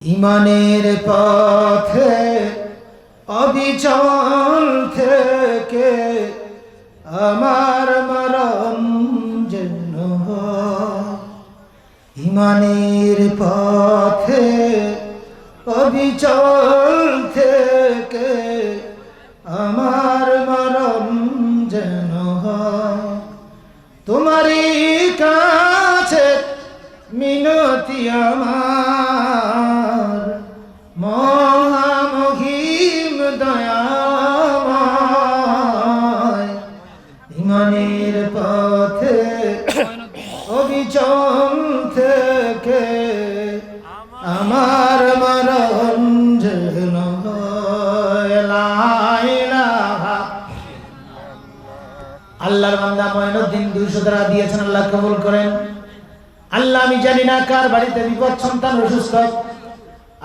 ইমানের পথে অবিচল থেকে আমার মরণ যেন হয়। ইমানের পথে অবিচল থেকে আমার মরণ যেন হয়। তোমারই কাছে মিনতি আমার, মহামহিম দয়াময়। ইমানের পথে অবিচল থেকে আমার মরণ যেন হয়। লা ইলাহা। আল্লাহর বান্দা মঈনুদ্দিন 200 টাকা দিয়েছেন, আল্লাহ কবুল করেন। আল্লাহ আমি জানি না কার বাড়িতে বিপদ, সন্তান অসুস্থ,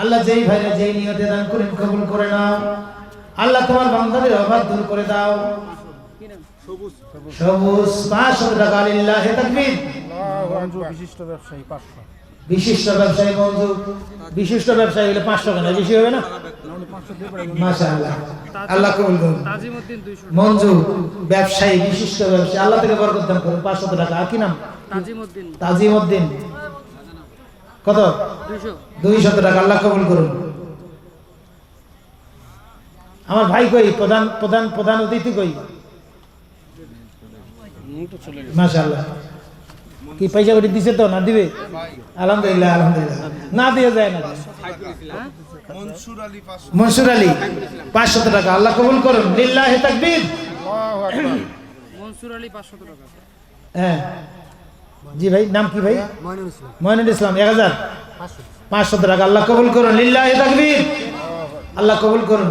আল্লাহ যেই ভাইরে যেই নিয়তে দান করেন কবুল করে নাও। আল্লাহ তোমার বান্দাদের অভাব দূর করে দাও। সবুজ 500 টাকা লিল্লাহি তাকবীর। বিশিষ্ট ব্যবসায়ী 500। বিশিষ্ট ব্যবসায়ী মঞ্জু। বিশিষ্ট ব্যবসায়ী হলে 500 কেন বেশি হবে না? মাশাআল্লাহ, আল্লাহ কবুল করুন। তাজিমউদ্দিন 200 মঞ্জু ব্যবসায়ী, বিশিষ্ট ব্যবসায়ী, আল্লাহ থেকে বরকত দান করুন। 500 টাকা। আর কি নাম? তাজিমউদ্দিন। তাজিমউদ্দিন। কত? 200 টাকা। আল্লাহ কবুল করুন। আমার ভাই কই? প্রধান অতিথি কই? মাশাআল্লাহ। কি পয়সা করে দিছে তো না দিবে? আলহামদুলিল্লাহ, আলহামদুলিল্লাহ। না দিয়ে যায় না। মনসুর আলী 500 টাকা। আল্লাহ কবুল করুন। লিল্লাহি তাকবীর। আল্লাহু আকবার। মনসুর আলী 500 টাকা। হ্যাঁ জি ভাই, নাম কি ভাই? মঈনুল ইসলাম 1500 টাকা। আল্লাহ কবুল করুন। লিল্লাহি তাকবীর। আল্লাহ কবুল করুন।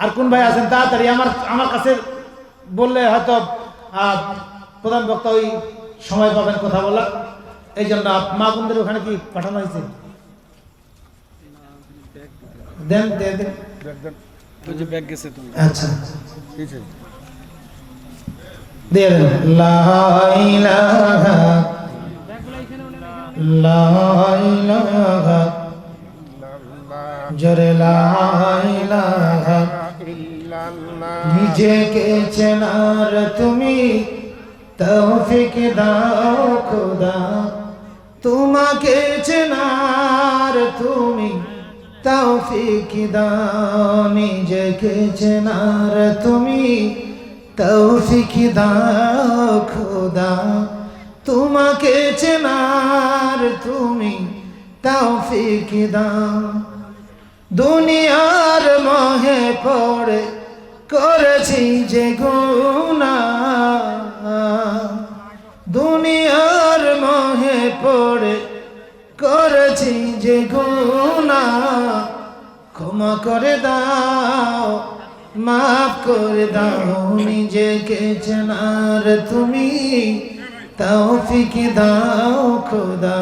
আর কোন ভাই আছেন তাড়াতাড়ি? আমার কাছে বললে হয়তো প্রধান বক্তা ওই সময় পাবেন কথা বলার, এই জন্য মা বোনদের ওখানে কি পাঠানো হয়েছে? দেন দেন দেন। ওই যে ব্যাগ গেছে তুমি। আচ্ছা ঠিক আছে। দিয়ে দেন। লা ইলাহা লা ইলাহা জরে লা ইলাহা নিজেকে চেনার তুমি তৌফিক দাও খোদা, তোমাকে চেনার তুমি তৌফিক দাও, নিজেকে চেনার তুমি তৌফিক দাও খোদা, তোমাকে চেনার তুমি তৌফিক দাও। দুনিয়ার মোহে পড়ে করেছি যে গুনাহ, দুনিয়ার মোহে পড়ে করেছি যে গুনাহ, ক্ষমা করে দাও, মাফ করে দাও, নিজেকে চেনার তুমি তৌফিক দাও খোদা,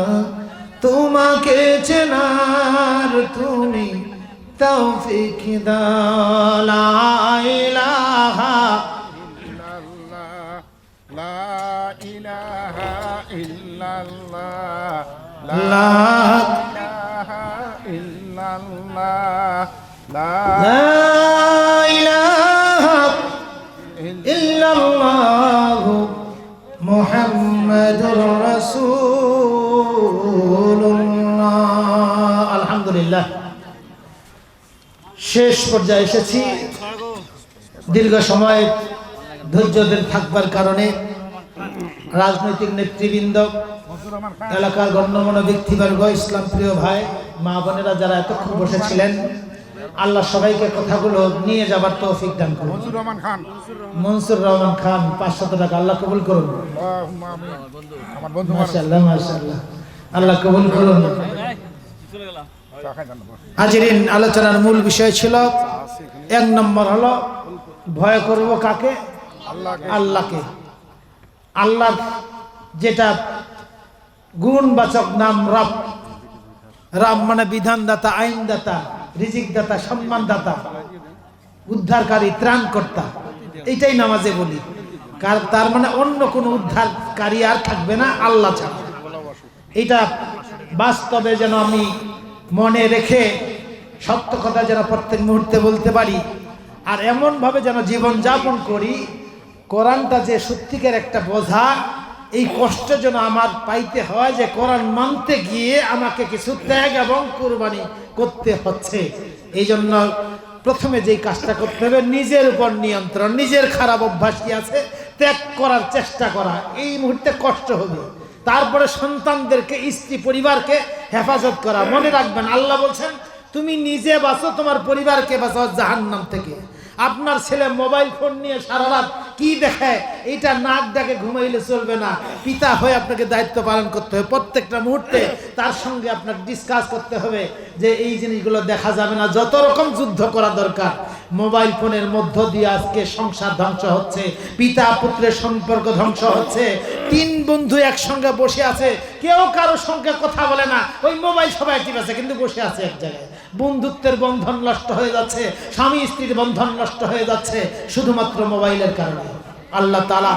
তোমাকে চেনার তুমি তৌফিক দাও। লা ইলাহা ইল্লাল্লাহ, লা ইলাহা ইল্লাল্লাহ, লা ইলাহা ইল্লাল্লাহ, লা ইলাহা ইল্লাল্লাহ মুহাম্মাদুর রাসূলুল্লাহ। আলহামদুলিল্লাহ, শেষ পর্যায়ে এসেছি। দীর্ঘ সময় ধৈর্য ধরে থাকবার কারণে রাজনৈতিক নেতৃবৃন্দ, এলাকার গণ্যমান্য ব্যক্তিবর্গ, ইসলাম প্রিয় ভাই, মা বোনেরা যারা এতক্ষণ বসেছিলেন, আল্লাহ সবাইকে কথাগুলো নিয়ে যাবার তৌফিক দান করুন। মনসুর রহমান খান। মনসুর রহমান খান 500 টাকা। আল্লাহ কবুল করুন। আল্লাহুম্মা আমিন। আমার বন্ধু মাশাআল্লাহ, মাশাআল্লাহ। আল্লাহ কবুল করুন। হাজিরিন, আলোচনার মূল বিষয় ছিল 1 নম্বর হলো ভয় করব কাকে? আল্লাহকে। আল্লাহ যেটা গুণবাচক নাম রব। রব মানে বিধানদাতা, আইনদাতা, রিজিকদাতা, সম্মানদাতা, উদ্ধারকারী, ত্রাণকর্তা। এইটাই নামাজে বলি। তার মানে অন্য কোনো উদ্ধারকারী আর থাকবে না আল্লাহ ছাড়া। এটা বাস্তবে যেন আমি মনে রেখে সত্য কথা যেন প্রত্যেক মুহূর্তে বলতে পারি, আর এমনভাবে যেন জীবন যাপন করি কোরআনটা যে সত্যিকার একটা বোঝা, এই কষ্ট যেন আমার পাইতে হয় যে কোরআন মানতে গিয়ে আমাকে কিছু ত্যাগ এবং কুরবানি করতে হচ্ছে। এই জন্য প্রথমে যেই কাজটা করতে হবে নিজের উপর নিয়ন্ত্রণ, নিজের খারাপ অভ্যাস কি আছে ত্যাগ করার চেষ্টা করা। এই মুহূর্তে কষ্ট হবে, তারপরে সন্তানদেরকে, স্ত্রী পরিবারকে হেফাজত করা। মনে রাখবেন আল্লাহ বলছেন তুমি নিজে বাঁচো, তোমার পরিবারকে বাঁচাও জাহান্নাম থেকে। আপনার ছেলে মোবাইল ফোন নিয়ে সারা রাত কি দেখে এটা নাক ডাকে ঘুমাইলে চলবে না। পিতা হয়ে আপনাকে দায়িত্ব পালন করতে হবে, প্রত্যেকটা মুহূর্তে তার সঙ্গে আপনাকে ডিসকাস করতে হবে যে এই জিনিসগুলো দেখা যাবে না। যত রকম যুদ্ধ করা দরকার, মোবাইল ফোনের মধ্য দিয়ে আজকে সংসার ধ্বংস হচ্ছে, পিতা পুত্রের সম্পর্ক ধ্বংস হচ্ছে। তিন বন্ধু একসঙ্গে বসে আছে, কেউ কারোর সঙ্গে কথা বলে না, ওই মোবাইল সবাই ঠিক আছে কিন্তু বসে আছে এক জায়গায়। বন্ধুত্বের বন্ধন নষ্ট হয়ে যাচ্ছে, স্বামী স্ত্রীর বন্ধন নষ্ট হয়ে যাচ্ছে শুধুমাত্র মোবাইলের কারণে। আল্লাহ তাআলা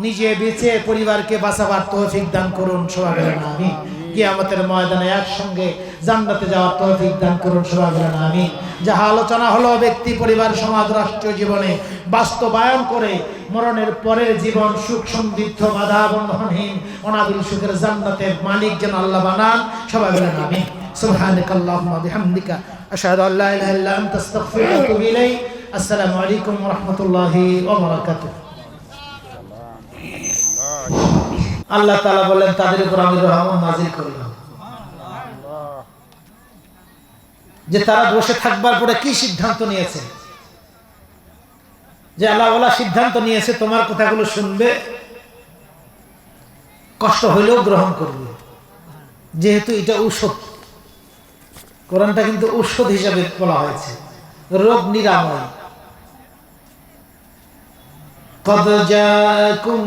নিজে বেঁচে পরিবারকে বাঁচাবার তৌফিক দান করুন, সবাই বলেন আমিন। কিয়ামতের ময়দানে একসঙ্গে জান্নাতে যাওয়ার তৌফিক দান করুন, সবাই বলেন আমিন। যাহা আলোচনা হলো ব্যক্তি, পরিবার, সমাজ, রাষ্ট্রীয় জীবনে বাস্তবায়ন করে মরণের পরের জীবন সুখ সমৃদ্ধ, বাধা বন্ধনহীন, অনাবিল সুখের জান্নাতের মালিক যেন আল্লাহ বানান, সবাই বলেন আমিন। সুবহানাকাল্লাহুম্মা বিহামদিকা আশহাদু আল্লা ইলাহা ইল্লা আনতা আস্তাগফিরুকা ওয়া আতুবু ইলাইক। আসসালামু আলাইকুম ওয়া রাহমাতুল্লাহি ওয়া বারাকাতুহু। আল্লাহ তাআলা বলেন তাদের উপর আমি রহমত নাযিল করলাম। যে তারা বসে থাকবার পরে কি সিদ্ধান্ত নিয়েছে, যে আল্লাহ ওয়ালা সিদ্ধান্ত নিয়েছে তোমার কথাগুলো শুনবে, কষ্ট হইলেও গ্রহণ করবে, যেহেতু এটা ঔষধ। কোরআনটা কিন্তু ঔষধ হিসাবে বলা হয়েছে, রোগ নিরাময়। قد جاءكم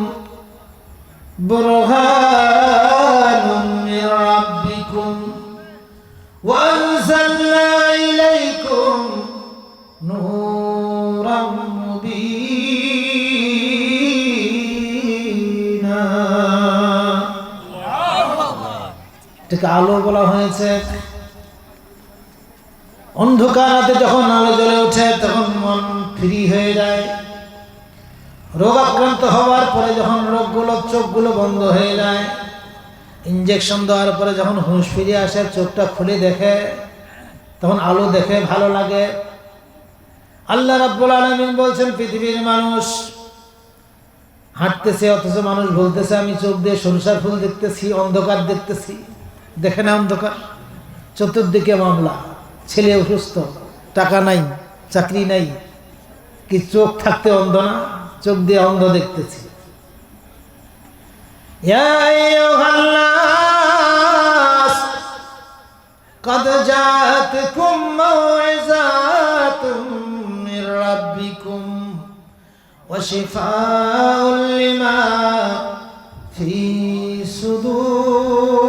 برهان من ربكم وأنزلنا إليكم نورا مبينا। এটাকে আলো বলা হয়েছে। অন্ধকারাতে যখন আলো জ্বলে ওঠে তখন মন ফ্রি হয়ে যায়। রোগ আক্রান্ত হওয়ার পরে যখন রোগগুলো, চোখগুলো বন্ধ হয়ে যায়, ইঞ্জেকশন দেওয়ার পরে যখন হুঁশ ফিরে আসে, চোখটা খুলে দেখে, তখন আলো দেখে ভালো লাগে। আল্লাহ রাব্বুল আলামিন বলছেন পৃথিবীর মানুষ হাঁটতেছে অথচ মানুষ বলতেছে আমি চোখ দিয়ে সরিষার ফুল দেখতেছি, অন্ধকার দেখতেছি। দেখে না অন্ধকার, চতুর্দিকে মামলা, ছেলে অসুস্থ, টাকা নাই, চাকরি নাই, কি চোখ থাকতে অন্ধ না? চোখ দিয়ে অন্ধ দেখতেছি। ইয়া আইয়ুহান নাস قد جاءتكم موعظة من ربكم وشفاء لما في الصدور।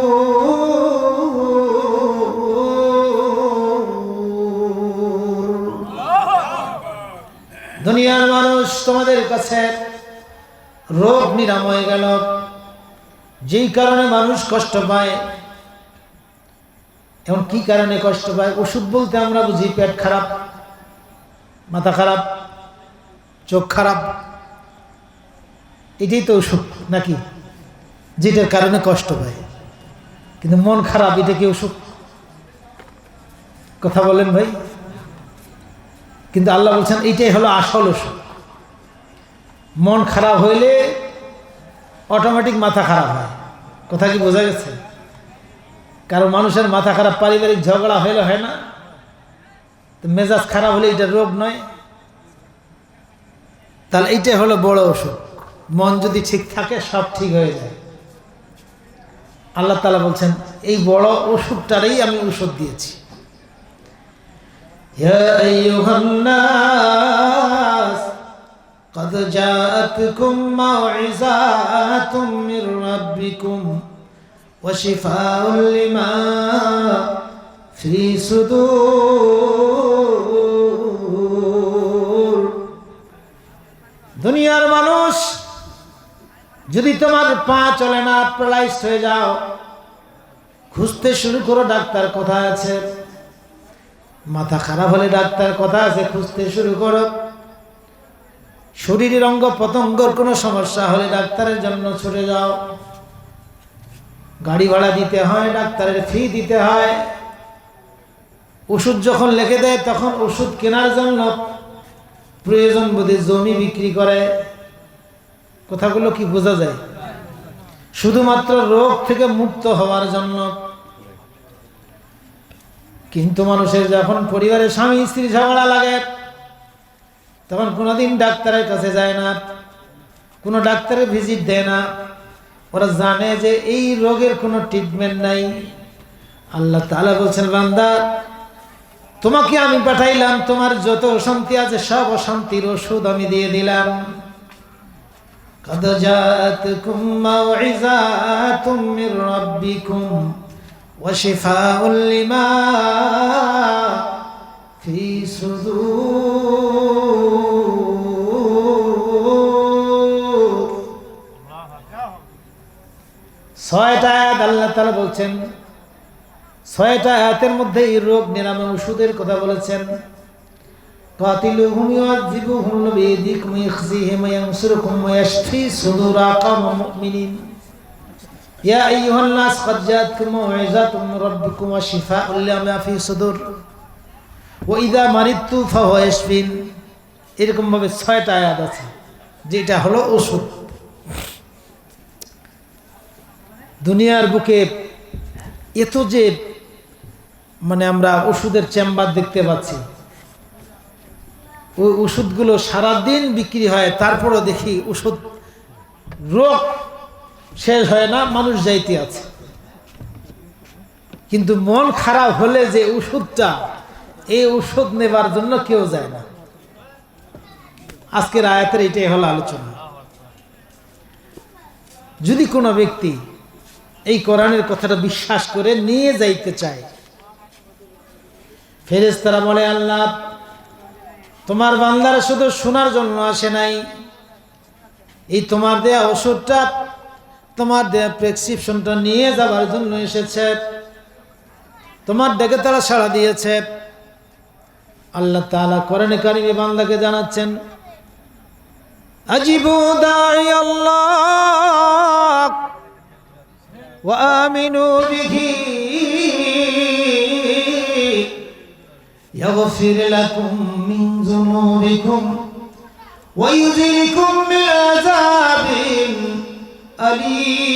দুনিয়ার মানুষ তোমাদের কাছে রোগ নিরাময় গেল, যেই কারণে মানুষ কষ্ট পায়। এখন কি কারণে কষ্ট পায়? ওষুধ বলতে আমরা বুঝি পেট খারাপ, মাথা খারাপ, চোখ খারাপ, এটাই তো ওষুধ নাকি? যেটার কারণে কষ্ট পায়। কিন্তু মন খারাপ, এটা কি ওষুধ? কথা বলেন ভাই। কিন্তু আল্লাহ বলছেন এইটাই হলো আসল ওষুধ। মন খারাপ হইলে অটোমেটিক মাথা খারাপ হয়। কথা কি বোঝা গেছে? কারণ মানুষের মাথা খারাপ পারিবারিক ঝগড়া হইলে হয় না? তো মেজাজ খারাপ হলে এটা রোগ নয়? তাহলে এইটাই হলো বড় ওষুধ। মন যদি ঠিক থাকে সব ঠিক হয়ে যায়। আল্লাহ তাআলা বলছেন এই বড় ওষুধটারই আমি ওষুধ দিয়েছি। ইয়া আইয়ুহান নাস قد جاءتكم موعظة من ربكم وشفاء لما في صدور। দুনিয়ার মানুষ যদি তোমার পা চলে না, প্যারালাইজড হয়ে যাও, খুঁজতে শুরু করো ডাক্তার কোথায় আছে। মাথা খারাপ হলে ডাক্তার কথা আছে, খুঁজতে শুরু করো। শরীরের অঙ্গ প্রত্যঙ্গর কোনো সমস্যা হলে ডাক্তারের জন্য ছুটে যাও। গাড়ি ভাড়া দিতে হয়, ডাক্তারের ফি দিতে হয়। ওষুধ যখন লিখে দেয় তখন ওষুধ কেনার জন্য প্রয়োজন বোধে জমি বিক্রি করে। কথাগুলো কি বোঝা যায়? শুধুমাত্র রোগ থেকে মুক্ত হওয়ার জন্য। কিন্তু মানুষের যখন পরিবারের স্বামী স্ত্রী ঝগড়া লাগে তখন কোনোদিন ডাক্তারের কাছে যায় না, কোনো ডাক্তারের ভিজিট দেয় না। ওরা জানে যে এই রোগের কোনো ট্রিটমেন্ট নাই। আল্লাহ তাআলা বলছেন, বান্দা তোমাকে আমি পাঠাইলাম, তোমার যত অশান্তি আছে সব অশান্তির ওষুধ আমি দিয়ে দিলাম। قد جاءتكم موعظة من ربكم وشفاء لما في صدور। ছয়টা আয়াত আল্লাহ তাআলা বলছেন, ছয়টা আয়াতের মধ্যে এই রোগ নিরাময় ওষুধের কথা বলেছেন। قاتلوهم يعذبهم بيديكم ويخزيهم وينصركم ويشفي صدور قوم مؤمنين يا أيها الناس قد جاءتكم موعظة من ربكم وشفاء لما في صدور وإذا مرضت فهو يشفين। এরকম ভাবে ছয়টা আয়াত আছে যেটা হলো ওষুধ। দুনিয়ার বুকে এত যে আমরা ওষুধের চেম্বার দেখতে পাচ্ছি, ওই ওষুধগুলো সারাদিন বিক্রি হয়, তারপরও দেখি ওষুধ রোগ শেষ হয় না, মানুষ যাইতে আছে। কিন্তু মন খারাপ হলে যে ওষুধটা, এই ওষুধ নেবার জন্য কেউ যায় না। আজকের আয়াতের এটাই হলো আলোচনা। যদি কোনো ব্যক্তি এই কোরআনের কথাটা বিশ্বাস করে নিয়ে যাইতে চায়, ফেরেশতারা বলে, আল্লাহ তোমার বান্দারা শুধু শোনার জন্য আসে নাই, এই তোমার দেয়া ওষুধটা, তোমার দেয়া প্রেসক্রিপশনটা নিয়ে যাবার জন্য এসেছে। তোমার ডেকে তারা সাড়া দিয়েছে। আল্লাহ তাআলা কোরআনে কারিমে বান্দাকে জানাচ্ছেন, আজিবু দাঈ আল্লাহ ওয়া আমিনু বিহি يغفر لكم من ذنوبكم ويجركم من عذاب أليم।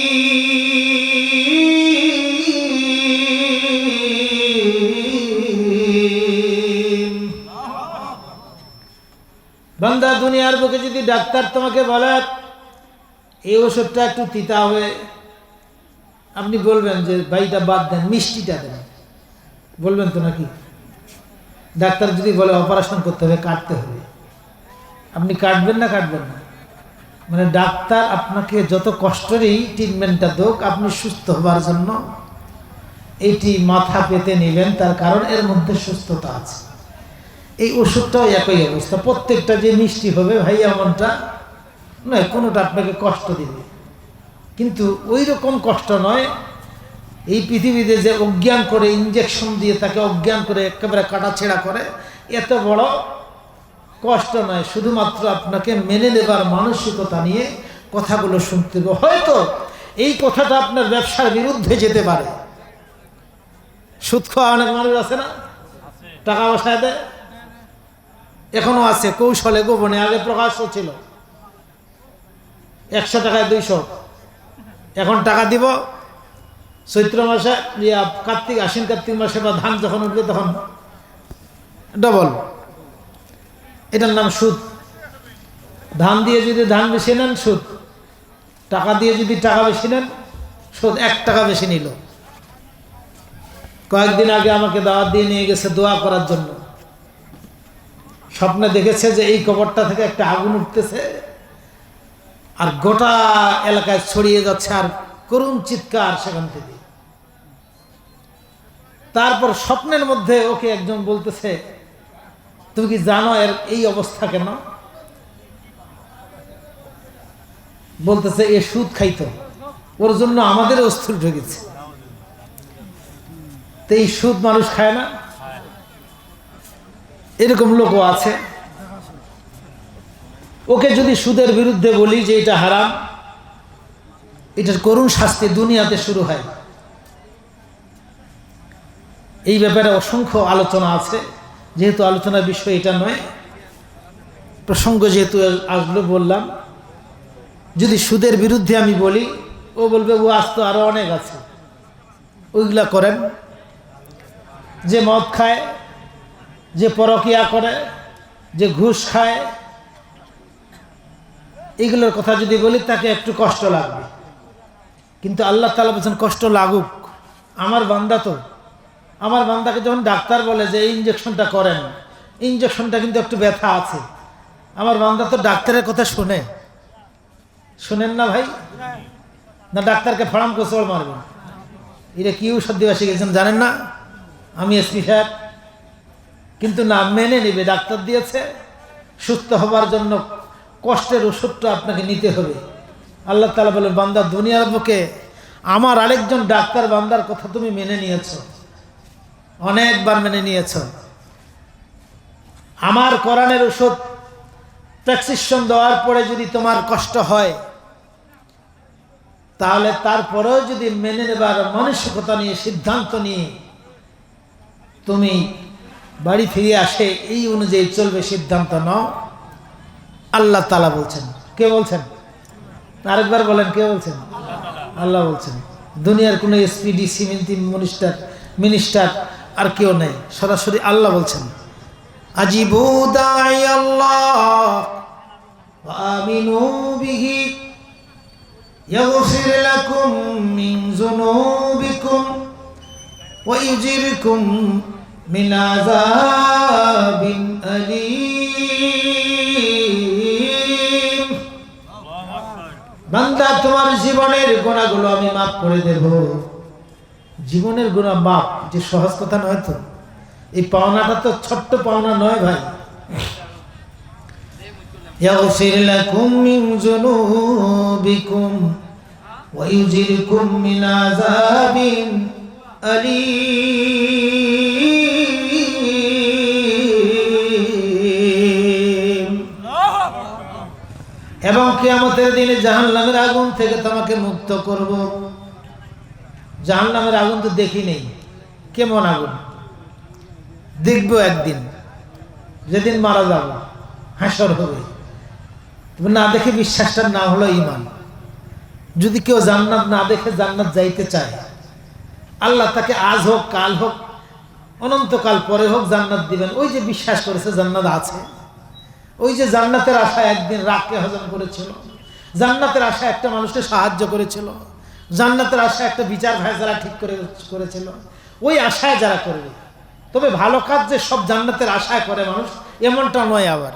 বান্দা, দুনিয়ার বুকে যদি ডাক্তার তোমাকে বলে এই ওষুধটা একটু তিতা হবে, আপনি বলবেন যে ভাইটা বাদ দেন, মিষ্টিটা দেন, বলবেন তো নাকি? ডাক্তার যদি বলে অপারেশন করতে হবে, কাটতে হবে, আপনি কাটবেন না? কাটবেন না। ডাক্তার আপনাকে যত কষ্টেরই ট্রিটমেন্টটা হোক, আপনি সুস্থ হবার জন্য এইটি মাথা পেতে নেবেন, তার কারণ এর মধ্যে সুস্থতা আছে। এই ওষুধটাও একই অবস্থা। প্রত্যেকটা যে মিষ্টি হবে ভাই এমনটা নয়, কোনোটা আপনাকে কষ্ট দিবে, কিন্তু ওই রকম কষ্ট নয়। এই পৃথিবীতে যে অজ্ঞান করে ইঞ্জেকশন দিয়ে তাকে অজ্ঞান করে একেবারে কাটাছেড়া করে, এত বড় কষ্ট নয়। শুধুমাত্র আপনাকে মেনে নেবার মানসিকতা নিয়ে কথাগুলো শুনতে হবে। হয়তো এই কথাটা আপনার ব্যবসার বিরুদ্ধে যেতে পারে। সুদ খাওয়া অনেক মানুষ আছে না, টাকা বসায় দেয়, এখনো আছে কৌশলে গোপনে। আগে প্রকাশ্য ছিল, 100 টাকায় 200, এখন টাকা দিব চৈত্র মাসে, কার্তিক আশ্বিন কার্তিক মাসে বা ধান যখন উঠবে তখন ডবল। এটার নাম সুদ। ধান দিয়ে যদি ধান বেশি নেন সুদ, টাকা দিয়ে যদি টাকা বেশি নেন সুদ। 1 টাকা বেশি নিল। কয়েকদিন আগে আমাকে দাওয়াত দিয়ে নিয়ে গেছে দোয়া করার জন্য। স্বপ্নে দেখেছে যে এই কবরটা থেকে একটা আগুন উঠতেছে আর গোটা এলাকায় ছড়িয়ে যাচ্ছে, আর করুণ চিৎকার সেখান থেকে। তারপর স্বপ্নের মধ্যে ওকে একজন বলতেছে, তুমি কি জানো এর এই অবস্থা কেন? বলতেছে এ সুদ খাইতো, ওর জন্য আমাদের অস্থির ঢুকেছে। তো এই সুদ মানুষ খায় না? এরকম লোকও আছে। ওকে যদি সুদের বিরুদ্ধে বলি যে এটা হারাম, এটার করুণ শাস্তি দুনিয়াতে শুরু হয়। এই ব্যাপারে অসংখ্য আলোচনা আছে, যেহেতু আলোচনার বিষয় এটা নয়, প্রসঙ্গ যেহেতু আসলো বললাম। যদি সুদের বিরুদ্ধে আমি বলি, ও বলবে ও আজ তো আরো অনেক আছে, ওইগুলা করেন। যে মদ খায়, যে পরকিয়া করে, যে ঘুষ খায়, এইগুলোর কথা যদি বলি তাকে একটু কষ্ট লাগবে। কিন্তু আল্লাহ তাআলা বলছেন কষ্ট লাগুক, আমার বান্দা তো, আমার বান্দাকে যখন ডাক্তার বলে যে এই ইঞ্জেকশনটা করেন, ইঞ্জেকশনটা কিন্তু একটু ব্যথা আছে, আমার বান্দা তো ডাক্তারের কথা শোনেন না ভাই? না ডাক্তারকে ফাড়াম কোচড় মারবেন? এটা কি ঔষধ দেওয়া শিখেছেন জানেন না? আমি এসপি সাহেব, কিন্তু না, মেনে নেবে ডাক্তার দিয়েছে, সুস্থ হবার জন্য কষ্টের ওষুধটা আপনাকে নিতে হবে। আল্লাহ তাআলা বলে বান্দা দুনিয়ার বুকে আমার আরেকজন ডাক্তার বান্দার কথা তুমি মেনে নিয়েছ, অনেকবার মেনে নিয়েছ। আমার কোরআনের ওষুধ প্রেসক্রিপশন দেওয়ার পরে যদি তোমার কষ্ট হয়, তাহলে তারপরেও যদি মেনে নেবার মানসিকতা নিয়ে, সিদ্ধান্ত নিয়ে তুমি বাড়ি ফিরে আসে, এই অনুযায়ী চলবে, সিদ্ধান্ত নাও। আল্লাহ তাআলা বলছেন। কে বলছেন? আরেকবার বলেন, কে বলছেন? আল্লাহ বলছেন। দুনিয়ার কোনো এসপি, ডিসি, মিনিস্টার আর কেউ নেই, সরাসরি আল্লাহ বলছেন। আজিবু দাঈ আল্লাহ ওয়া আমিনু বিহি ইয়াগফির লাকুম মিন যুনুবিকুম ওয়া ইউজিরকুম মিন আযাবিন আলীম। বান্দা তোমার জীবনের গুনাহগুলো আমি মাফ করে দেব। জীবনের গুনাহ মাফ, যে সহজ কথা নয় তো। এই পাওনাটা তো ছোট্ট পাওনা নয় ভাই। ইয়াগফির লাকুম মিন যুনুবিকুম ওয়া ইউজিরকুম মিন আযাবিন আলীম। এবং কিয়ামতের দিনে জাহান্নামের আগুন থেকে তোমাকে মুক্ত করব। জাহান্নামের আগুন তো দেখি নেই, কেমন আগুন দেখবো একদিন, যেদিন মারা যাব, হাসর হবে। না দেখে বিশ্বাসটা না হলো ঈমান। যদি কেউ জান্নাত না দেখে জান্নাত যাইতে চায়, আল্লাহ তাকে আজ হোক, কাল হোক, অনন্তকাল পরে হোক জান্নাত দিবেন। ওই যে বিশ্বাস করেছে জান্নাত আছে, ওই যে জান্নাতের আশা একদিন রাগকে হজম করেছিল, জান্নাতের আশা একটা মানুষকে সাহায্য করেছিল, জান্নাতের আশা একটা বিচার ফায়সালা ঠিক করেছিল, ওই আশায় যারা করবে। তবে ভালো কাজ যে সব জান্নাতের আশায় করে মানুষ, এমনটা নয়। আবার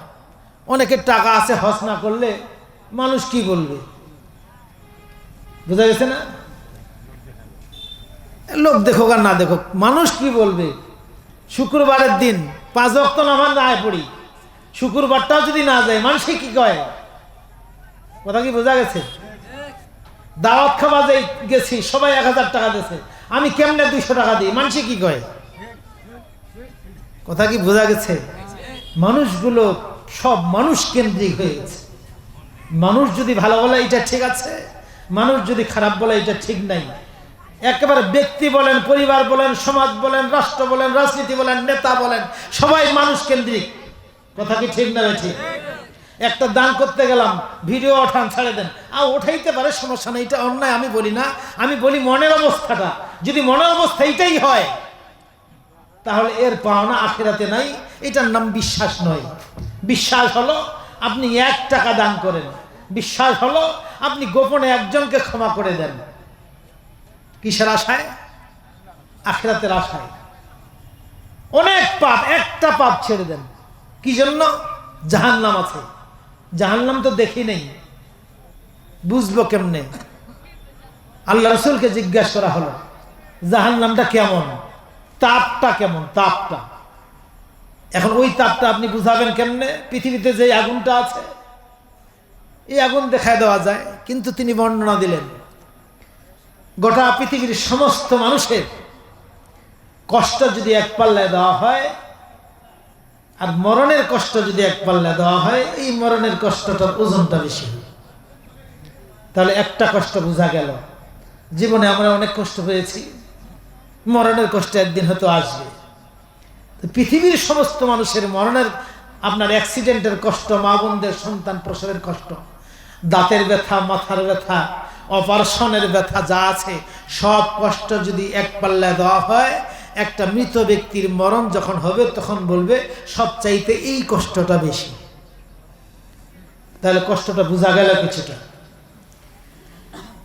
অনেকের টাকা আছে, হজ না করলে মানুষ কি বলবে, বোঝা গেছে না? লোক দেখুক আর না দেখুক, মানুষ কি বলবে। শুক্রবারের দিন 5 ওয়াক্ত নামাজ না পড়ি, শুক্রবারটাও যদি না যায়, মানুষ কি কয়? কথা কি বোঝা গেছে? দাওয়াত খাওয়া গেছি, সবাই 1000 টাকা দিয়েছে, আমি কেমনে 200 টাকা দিই, মানুষ কি কয়? কথা কি বোঝা গেছে? মানুষগুলো সব মানুষ কেন্দ্রিক হয়ে গেছে। মানুষ যদি ভালো বলে এটা ঠিক আছে, মানুষ যদি খারাপ বলে এটা ঠিক নাই। একেবারে ব্যক্তি বলেন, পরিবার বলেন, সমাজ বলেন, রাষ্ট্র বলেন, রাজনীতি বলেন, নেতা বলেন, সবাই মানুষ কেন্দ্রিক। কথা কি ঠিক না? ঠিক। একটা দান করতে গেলাম, ভিডিও ওঠান, ছাড়ে দেন, ওঠাইতে পারে, সমস্যা নেই, এটা অন্যায় আমি বলি না। আমি বলি মনের অবস্থাটা, যদি মনের অবস্থা এইটাই হয়, তাহলে এর পাওনা আখিরাতে নাই। এটার নাম বিশ্বাস নয়। বিশ্বাস হলো আপনি 1 টাকা দান করেন, বিশ্বাস হলো আপনি গোপনে একজনকে ক্ষমা করে দেন। কিসের আশায়? আখিরাতের আশায়। অনেক পাপ, একটা পাপ ছেড়ে দেন। কি জন্য? জাহান্নাম আছে। জাহান্নাম তো দেখি নেই, বুঝবো কেমনে? আল্লাহ রাসূলকে জিজ্ঞাসা করা হলো জাহান্নামটা কেমন, তাপটা কেমন, তাপটা। এখন ওই তাপটা আপনি বুঝাবেন কেমনে? পৃথিবীতে যে আগুনটা আছে, এই আগুন দেখায় দেওয়া যায়, কিন্তু তিনি বর্ণনা দিলেন গোটা পৃথিবীর সমস্ত মানুষের কষ্ট যদি এক পাল্লায় দেওয়া হয়, আর মরণের কষ্ট যদি এক পাল্লা দেওয়া হয়, এই মরণের কষ্টটার ওজনটা বেশি। তাহলে একটা কষ্ট বোঝা গেল, জীবনে আমরা অনেক কষ্ট পেয়েছি, মরণের কষ্ট একদিন হয়তো আসবে। পৃথিবীর সমস্ত মানুষের মরণের, আপনার অ্যাক্সিডেন্টের কষ্ট, মা বোনদের সন্তান প্রসবের কষ্ট, দাঁতের ব্যথা, মাথার ব্যথা, অপারেশনের ব্যথা যা আছে, সব কষ্ট যদি এক পাল্লায় দেওয়া হয়, একটা মৃত ব্যক্তির মরণ যখন হবে তখন বলবে সবচাইতে এই কষ্টটা বেশি। তাহলে কষ্টটা বোঝা গেল কিছুটা।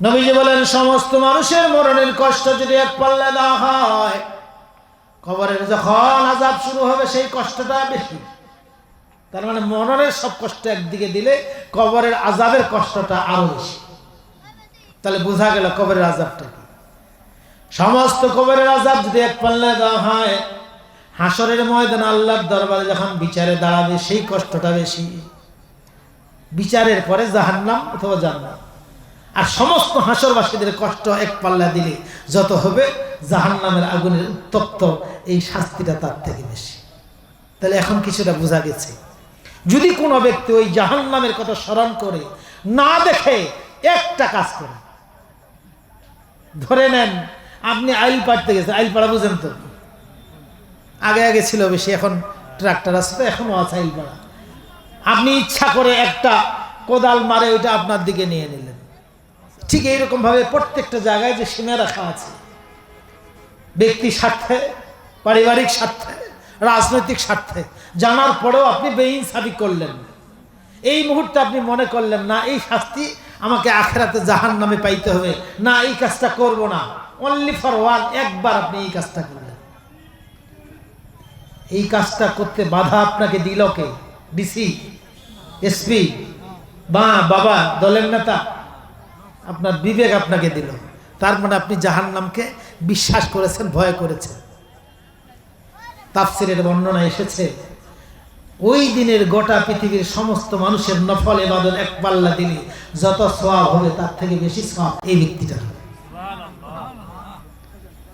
নবীজি বলেন সমস্ত মানুষের মরণের কষ্ট যদি এক পাল্লায় দেওয়া হয়, কবরের যখন আযাব শুরু হবে সেই কষ্টটা বেশি। তার মানে মরণের সব কষ্ট একদিকে দিলে কবরের আযাবের কষ্টটা আরো বেশি। তাহলে বোঝা গেল কবরের আযাবটা কি। সমস্ত কবরের আযাব যদি এক পাল্লায় দেওয়া হয়, হাসরের ময়দানে আল্লাহর দরবারে যখন বিচারে দাঁড়াবে সেই কষ্টটা বেশি। বিচারের পরে জাহান্নাম অথবা জান্নাত। আর সমস্ত হাসরবাসীদের কষ্ট এক পাল্লা দিলে যত হবে, জাহান্নামের আগুনের উত্তপ্ত এই শাস্তিটা তার থেকে বেশি। তাহলে এখন কিছুটা বোঝা গেছে। যদি কোনো ব্যক্তি ওই জাহান্নামের কথা স্মরণ করে না দেখে একটা কাজ করে, ধরে নেন আপনি আইল পাড়তে গেছেন, আইল পাড়া বুঝেন তো, আগে আগে ছিল বেশি, এখন ট্রাক্টর আছে তো এখনো আছে আইল পাড়া। আপনি ইচ্ছা করে একটা কোদাল মারে ওইটা আপনার দিকে নিয়ে নিলেন। ঠিক এইরকম ভাবে প্রত্যেকটা জায়গায় যে সীমা রাখা আছে, ব্যক্তি স্বার্থে, পারিবারিক স্বার্থে, রাজনৈতিক স্বার্থে, জানার পরেও আপনি বেইনসাফি করলেন। এই মুহূর্তে আপনি মনে করলেন না এই শাস্তি আমাকে আখেরাতে জাহান্নামে পাইতে হবে, না এই কাজটা করব না, অনলি ফর ওয়ান, একবার আপনি এই কাজটা করলেন। এই কাজটা করতে বাধা আপনাকে দিল কে? ডিসি, এসপি বা বাবা, দলের নেতা? আপনার বিবেক আপনাকে দিল। তার মানে আপনি জাহান্নামকে বিশ্বাস করেছেন, ভয় করেছেন। তাফসীরের বর্ণনা এসেছে ওই দিনের গোটা পৃথিবীর সমস্ত মানুষের নফল ইবাদত এক পাল্লা দিলে যত সওয়াব হবে তার থেকে বেশি সওয়াব এই ব্যক্তিটার।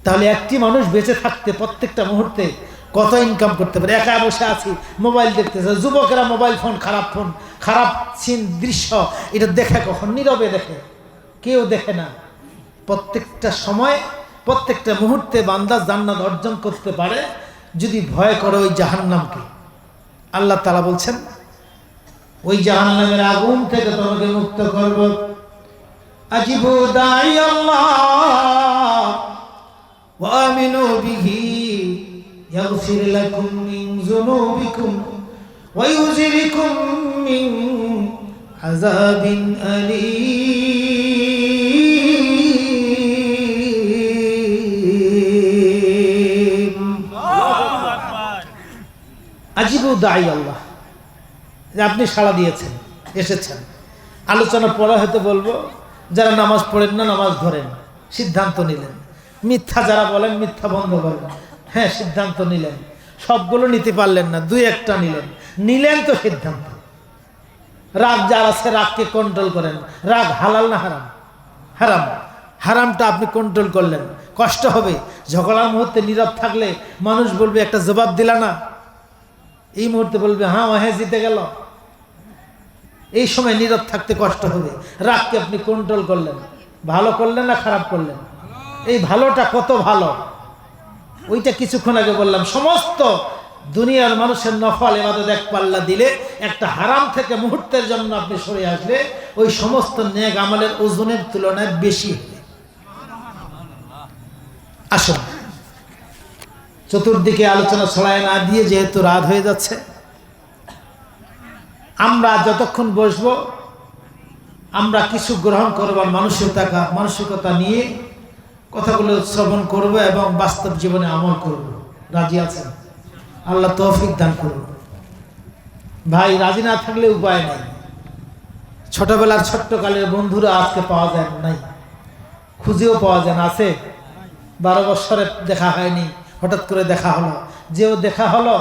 তাহলে একটি মানুষ বেঁচে থাকতে প্রত্যেকটা মুহূর্তে কত ইনকাম করতে পারে? একা বসে আছি, মোবাইল দেখতেছে, যুবকেরা মোবাইল ফোন, খারাপ সিন, দৃশ্য, এটা দেখে কখন? নীরবে দেখে, কেউ দেখে না। প্রত্যেকটা সময়, প্রত্যেকটা মুহূর্তে বান্দা জান্নাত অর্জন করতে পারে যদি ভয় করে ওই জাহান্নামকে। আল্লাহ তাআলা বলছেন ওই জাহান্নামের আগুন থেকে তোমাকে মুক্ত করব। আজিবু দাঈ আল্লাহ ওয়া আমিনু বিহি ইয়াগফির লাকুম মিন যুনুবিকুম ওয়া ইউজিরিকুম মিন আযাবিন আলীম। আজিবু দাঈ আল্লাহ, যে আপনি সাড়া দিয়েছেন, এসেছেন। আলোচনা পরে হয়তো বলবো যারা নামাজ পড়েন না, নামাজ ধরেন, সিদ্ধান্ত নিলেন। মিথ্যা যারা বলেন, মিথ্যা বন্ধ করেন। হ্যাঁ, সিদ্ধান্ত নিলেন, সবগুলো নিতে পারলেন না, দুই একটা নিলেন তো সিদ্ধান্ত। রাগ যার আছে রাগকে কন্ট্রোল করেন। রাগ হালাল না হারাম? হারাম। হারামটা আপনি কন্ট্রোল করলেন। কষ্ট হবে, ঝগড়ার মুহূর্তে নীরব থাকলে মানুষ বলবে একটা জবাব দিলা না, এই মুহূর্তে বলবে হ্যাঁ হ্যাঁ জিতে গেল। এই সময় নীরব থাকতে কষ্ট হবে। রাগকে আপনি কন্ট্রোল করলেন। ভালো করলেন না খারাপ করলেন? এই ভালোটা কত ভালো, ওইটা কিছুক্ষণ আগে বললাম। সমস্ত দুনিয়ার মানুষের নফল ইবাদত এক পাল্লা দিলে একটা হারাম থেকে মুহূর্তের জন্য আপনি সরে আসলে ওই সমস্ত নেক আমলের ওজনের তুলনায় বেশি হবে। আসুন, চতুর্দিকে আলোচনা ছড়ায় না দিয়ে, যেহেতু রাত হয়ে যাচ্ছে, আমরা যতক্ষণ বসবো আমরা কিছু গ্রহণ করবার মানসিকতা নিয়ে কথাগুলো শ্রবণ করব এবং বাস্তব জীবনে আমল করব। রাজি আছেন? আল্লাহ তৌফিক দান করুন। ভাই, রাজি না থাকলে উপায় নাই। ছোটবেলার ছোট্টকালের বন্ধুরা আজকে পাওয়া যায় নাই, খুঁজেও পাওয়া যায় না। আছে 12 বছরে দেখা হয়নি, হঠাৎ করে দেখা হলো। যেও দেখা হলো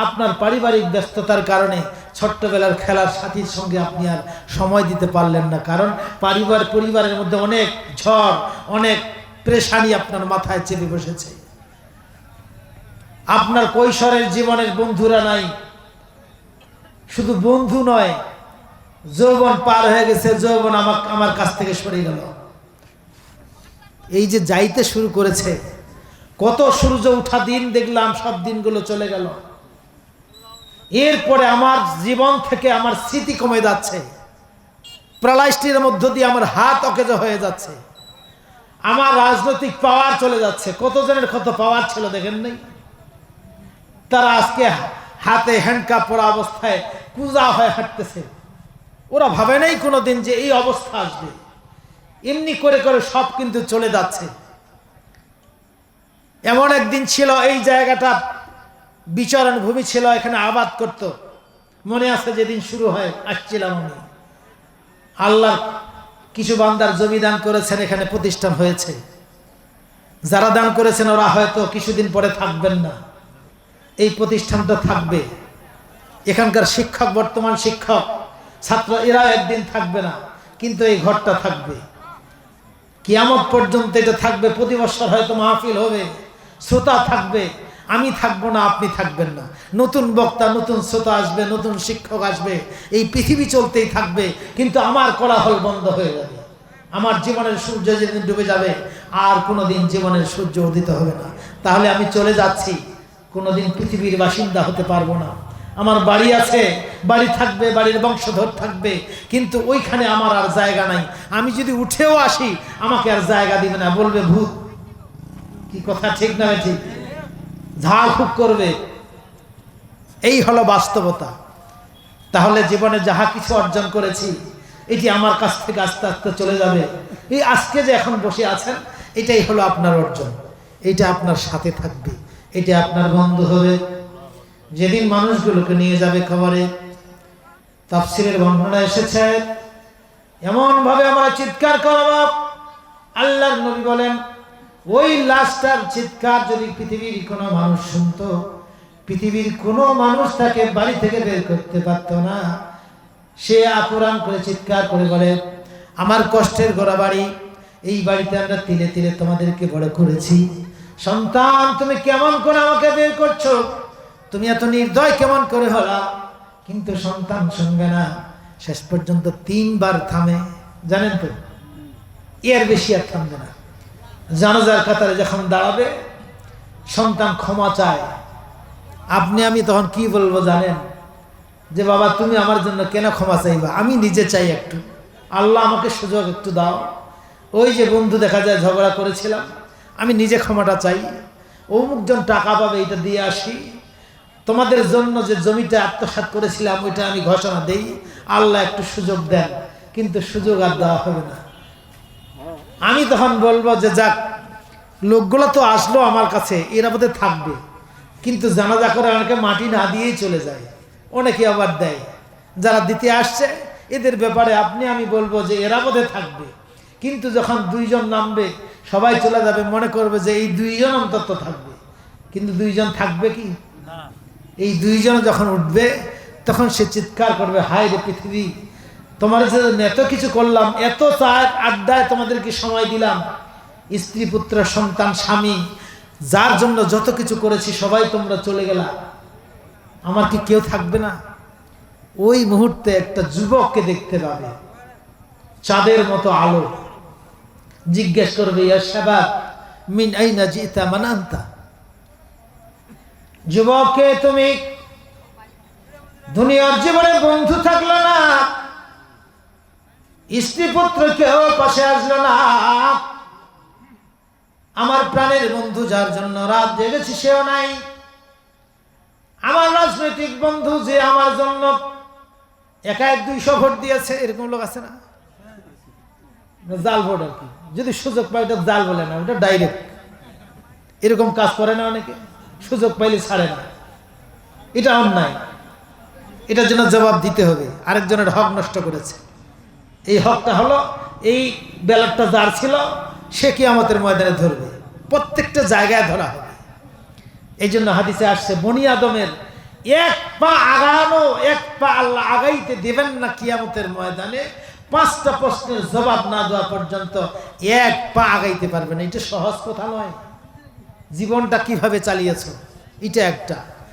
আপনার পারিবারিক ব্যস্ততার কারণে ছোট্টবেলার খেলার সাথীর সঙ্গে আপনি আর সময় দিতে পারলেন না, কারণ পরিবারের মধ্যে অনেক ঝড়, অনেক পেরেশানি আপনার মাথায় চেপে বসেছে। আপনার কৈশোরের জীবনের বন্ধুরা নাই, শুধু বন্ধু নয়, যৌবন পার হয়ে গেছে, যৌবন আমার কাছ থেকে সরে গেল। এই যে যাইতে শুরু করেছে, কত সূর্য উঠা দিন দেখলাম, সব দিনগুলো চলে গেল। এরপরে আমার জীবন থেকে আমার স্মৃতি কমে যাচ্ছে, প্যারালাইসিসের মধ্য দিয়ে আমার হাত অকেজ হয়ে যাচ্ছে, আমার রাজনৈতিক পাওয়ার চলে যাচ্ছে। কতজনের কত পাওয়ার ছিল দেখেন নাই? তারা আজকে হাতে হ্যান্ডকাপ পরা অবস্থায় পূজা হয়ে হাঁটতেছে। ওরা ভাবে নাই কোনোদিন যে এই অবস্থা আসবে। এমনি করে করে সব কিন্তু চলে যাচ্ছে। এমন একদিন ছিল, এই জায়গাটা বিচরণ ভূমি ছিল, এখানে আবাদ করত। মনে আছে যেদিন শুরু হয়, আসছিলাম আমি। আল্লাহ কিছু বান্দার জমি দান করেছেন, এখানে প্রতিষ্ঠান হয়েছে। যারা দান করেছেন ওরা হয়তো কিছুদিন পরে থাকবেন না, এই প্রতিষ্ঠানটা থাকবে। এখানকার শিক্ষক, বর্তমান শিক্ষক, ছাত্র, এরা একদিন থাকবে না, কিন্তু এই ঘরটা থাকবে কিয়ামত পর্যন্ত। এটা থাকবে। প্রতি বছর হয়তো মাহফিল হবে, শ্রোতা থাকবে, আমি থাকবো না, আপনি থাকবেন না। নতুন বক্তা, নতুন শ্রোতা আসবে, নতুন শিক্ষক আসবে। এই পৃথিবী চলতেই থাকবে, কিন্তু আমার কোলাহল বন্ধ হয়ে যাবে। আমার জীবনের সূর্য যেদিন ডুবে যাবে, আর কোনোদিন জীবনের সূর্য উদিত হবে না। তাহলে আমি চলে যাচ্ছি, কোনোদিন পৃথিবীর বাসিন্দা হতে পারবো না। আমার বাড়ি আছে, বাড়ি থাকবে, বাড়ির বংশধর থাকবে, কিন্তু ওইখানে আমার আর জায়গা নাই। আমি যদি উঠেও আসি, আমাকে আর জায়গা দিবে না, বলবে ভূত। কি কথা ঠিক না ঠিক? ঝাড় ফুঁক করবে। এই হলো বাস্তবতা। তাহলে জীবনে যাহা কিছু অর্জন করেছি, এটি আমার কাছ থেকে আস্তে আস্তে চলে যাবে। এই আজকে যে এখন বসে আছেন, এটাই হলো আপনার অর্জন। এটা আপনার সাথে থাকবে, এটা আপনার বন্ধু হবে। যেদিন মানুষগুলোকে নিয়ে যাবে কবরে, তাফসীরের বর্ণনা এসেছে, এমন ভাবে আমরা চিৎকার করব, আল্লাহর নবী বলেন, ওই লাশটার চিৎকার যদি পৃথিবীর কোনো মানুষ শুনতো, পৃথিবীর কোনো মানুষ তাকে বাড়ি থেকে বের করতে পারত না। সে আকুরান করে চিৎকার করে বলে, আমার কষ্টের গড়া বাড়ি, এই বাড়িতে আমরা তিলে তিলে তোমাদেরকে বড় করেছি। সন্তান, তুমি কেমন করে আমাকে বের করছো? তুমি এত নির্দয় কেমন করে হলা? কিন্তু সন্তান শুনবে না। শেষ পর্যন্ত 3 বার থামে, জানেন তো? এর বেশি আর থামবে না। জানাজার কাতারে যখন দাঁড়াবে, সন্তান ক্ষমা চায়। আপনি আমি তখন কি বলবো জানেন? যে বাবা, তুমি আমার জন্য কেন ক্ষমা চাইবা? আমি নিজে চাই একটু, আল্লাহ আমাকে সুযোগ একটু দাও। ওই যে বন্ধু দেখা যায় ঝগড়া করেছিলাম, আমি নিজে ক্ষমাটা চাই। অমুকজন টাকা পাবে, এটা দিয়ে আসি। তোমাদের জন্য যে জমিটা আত্মসাৎ করেছিলাম, ওইটা আমি ঘোষণা দেই। আল্লাহ একটু সুযোগ দেন, কিন্তু সুযোগ আর দেওয়া হবে না। আমি তখন বলবো যে যাক, লোকগুলো তো আসলো আমার কাছে, এরা বোধহয় থাকবে। কিন্তু জানাজা করে অনেকে মাটি না দিয়েই চলে যায়, অনেকে আবার দেয়। যারা দিতে আসছে, এদের ব্যাপারে আপনি আমি বলবো যে এরা বোধহয় থাকবে। কিন্তু যখন 2 জন নামবে, সবাই চলে যাবে, মনে করবে যে এই 2 জন অন্তত থাকবে। কিন্তু 2 জন থাকবে কি? এই 2 জন যখন উঠবে, তখন সে চিৎকার করবে, হায় রে পৃথিবী, তোমার জন্য এত কিছু করলাম, এত চায়ের আড্ডায় তোমাদেরকে সময় দিলাম, স্ত্রী, পুত্র, সন্তান, স্বামী, যার জন্য যত কিছু করেছি, সবাই তোমরা চলে গেলা, আমার কি কেউ থাকবে না? ওই মুহূর্তে একটা যুবককে দেখতে পাবে, চাঁদের মতো আলো। জিজ্ঞেস করবে, ইয়া শাবাব মিন আইনা জিতা মান আনতা? যুবককে, তুমি দুনিয়ার জীবনে বন্ধু থাকলো না, স্ত্রী পুত্র কেউ পাশে আসলো না, আমার প্রাণের বন্ধু যার জন্য রাত জেগেছি সেও নাই, আমার রাজনৈতিক বন্ধু যে আমার জন্য 1-200 ভোট দিয়েছে, এরকম লোক আছে না? জাল ভোট আর কি, যদি সুযোগ পাই, ওটা জাল বলে না, ওটা ডাইরেক্ট। এরকম কাজ করে না অনেকে, সুযোগ পাইলে ছাড়ে না। এটা অন্যায়, এটার জন্য জবাব দিতে হবে। আরেকজনের হক নষ্ট করেছে, এই হকটা হলো, এই ব্যালটটা যার ছিল, সে কিয়ামতের ময়দানে ধরবে, প্রত্যেকটা জায়গায় ধরা হবে। এই জন্য হাদিসে আসছে, বনি আদমের 1 পা আগানো, 1 পা আল্লাহ আগাইতে দেবেন না কিয়ামতের ময়দানে। 5টা প্রশ্নের জবাব না দেওয়া পর্যন্ত 1 পা আগাইতে পারবে না। এটা সহজ কথা নয়। জীবনটা কিভাবে চালিয়েছ, এটা একটা।